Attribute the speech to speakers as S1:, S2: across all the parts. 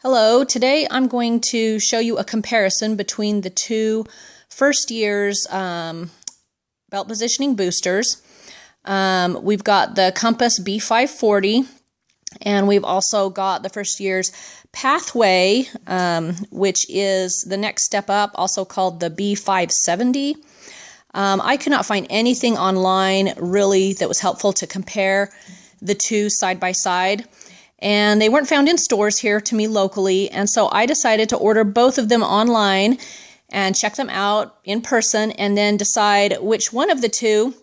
S1: Hello, today I'm going to show you a comparison between the two first year's belt positioning boosters. We've got the Compass B540 and we've also got the first year's Pathway, which is the next step up, also called the B570. I could not find anything online really that was helpful to compare the two side by side. And they weren't found in stores here to me locally, and so I decided to order both of them online and check them out in person and then decide which one of the two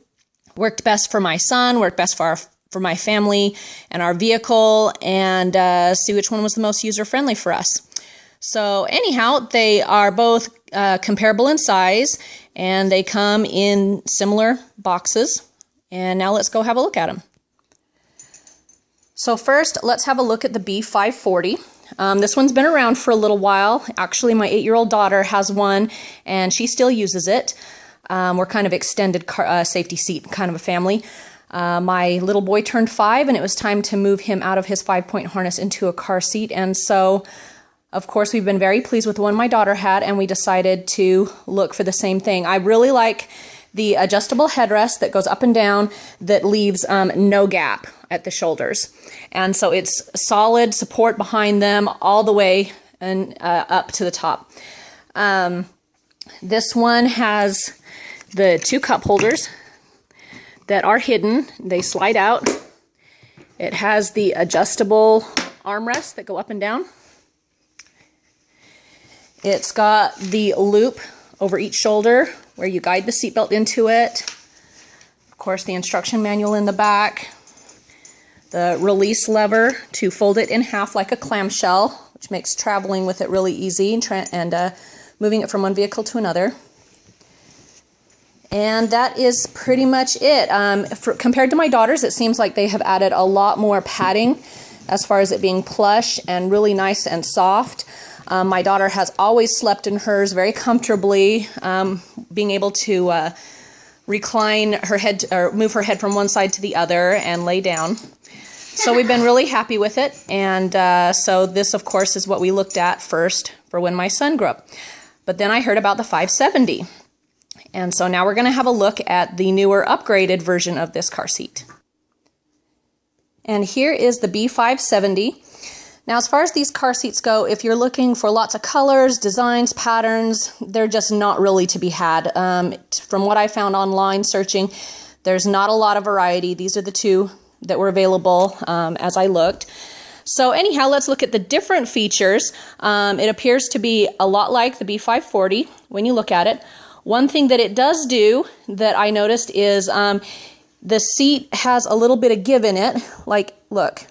S1: worked best for my son, worked best for my family and our vehicle, and see which one was the most user-friendly for us. So anyhow, they are both comparable in size and they come in similar boxes. And now let's go have a look at them. So first, let's have a look at the B540. This one's been around for a little while. Actually, my 8-year-old daughter has one, and she still uses it. We're kind of extended safety seat kind of a family. My little boy turned 5, and it was time to move him out of his 5-point harness into a car seat. And so, of course, we've been very pleased with the one my daughter had, and we decided to look for the same thing. I really like the adjustable headrest that goes up and down that leaves no gap at the shoulders. And so it's solid support behind them all the way and up to the top. This one has the 2 cup holders that are hidden. They slide out. It has the adjustable armrests that go up and down. It's got the loop over each shoulder where you guide the seatbelt into it. Of course, the instruction manual in the back. The release lever to fold it in half like a clamshell, which makes traveling with it really easy and moving it from one vehicle to another. And that is pretty much it. Compared to my daughter's, it seems like they have added a lot more padding as far as it being plush and really nice and soft. My daughter has always slept in hers very comfortably, being able to recline her head or move her head from one side to the other and lay down. So we've been really happy with it, and so this, of course, is what we looked at first for when my son grew up. But then I heard about the 570, and so now we're going to have a look at the newer, upgraded version of this car seat. And here is the B570. Now, as far as these car seats go, if you're looking for lots of colors, designs, patterns, they're just not really to be had. From what I found online searching, there's not a lot of variety. These are the two that were available as I looked. So anyhow, let's look at the different features. It appears to be a lot like the B540 when you look at it. One thing that it does do that I noticed is the seat has a little bit of give in it. Like, look.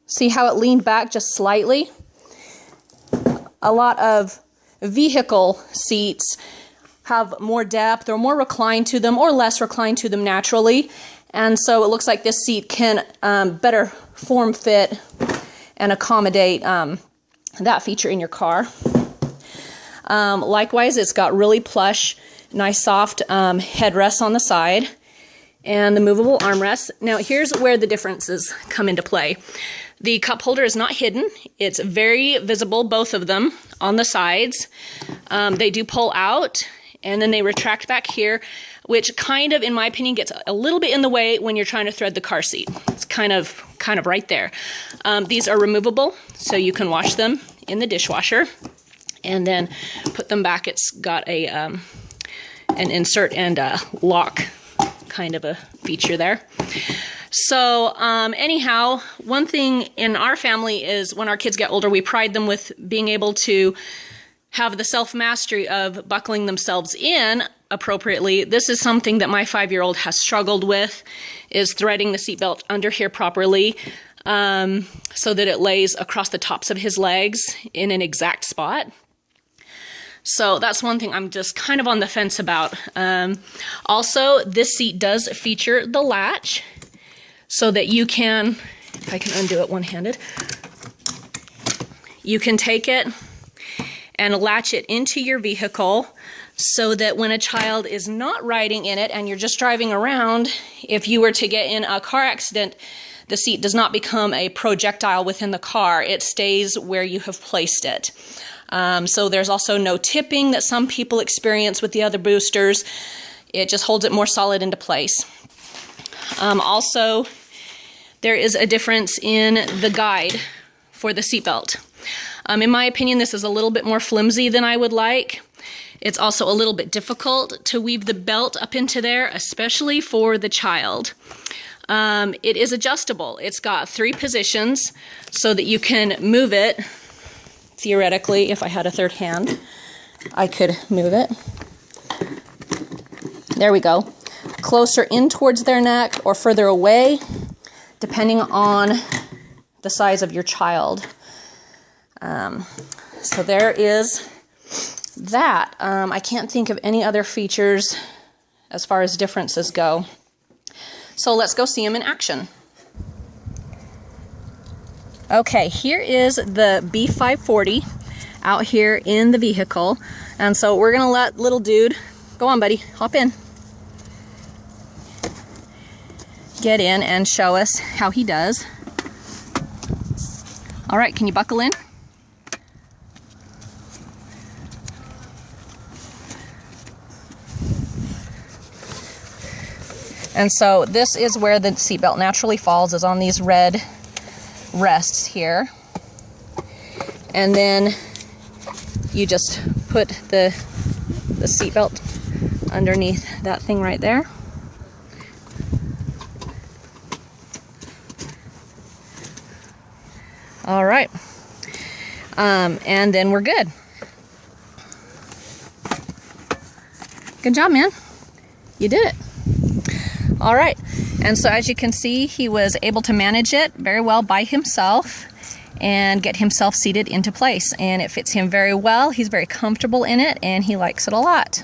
S1: See how it leaned back just slightly? A lot of vehicle seats have more depth or more recline to them or less recline to them naturally. And so it looks like this seat can better form fit and accommodate that feature in your car. Likewise, it's got really plush, nice soft headrests on the side and the movable armrests. Now here's where the differences come into play. The cup holder is not hidden. It's very visible, both of them, on the sides. They do pull out, and then they retract back here, which kind of, in my opinion, gets a little bit in the way when you're trying to thread the car seat. It's kind of right there. These are removable, so you can wash them in the dishwasher and then put them back. It's got a an insert and a lock kind of a feature there. So anyhow, one thing in our family is when our kids get older, we pride them with being able to have the self-mastery of buckling themselves in appropriately. This is something that my 5-year-old has struggled with, is threading the seatbelt under here properly so that it lays across the tops of his legs in an exact spot. So that's one thing I'm just kind of on the fence about. Also, this seat does feature the latch so that you can, if I can undo it one-handed, you can take it and latch it into your vehicle so that when a child is not riding in it and you're just driving around, if you were to get in a car accident, the seat does not become a projectile within the car. It stays where you have placed it. So there's also no tipping that some people experience with the other boosters. It just holds it more solid into place. Also, there is a difference in the guide for the seatbelt. In my opinion, this is a little bit more flimsy than I would like. It's also a little bit difficult to weave the belt up into there, especially for the child. It is adjustable. It's got 3 positions so that you can move it. Theoretically, if I had a third hand, I could move it. There we go. Closer in towards their neck or further away, depending on the size of your child. So there is that. I can't think of any other features as far as differences go. So let's go see them in action. Okay, here is the B540 out here in the vehicle. And so we're gonna let little dude, go on buddy, hop in. Get in and show us how he does. All right, can you buckle in? And so this is where the seatbelt naturally falls, is on these red rests here. And then you just put the seatbelt underneath that thing right there. All right. And then we're good. Good job, man. You did it. All right, and so as you can see, he was able to manage it very well by himself and get himself seated into place. And it fits him very well. He's very comfortable in it, and he likes it a lot.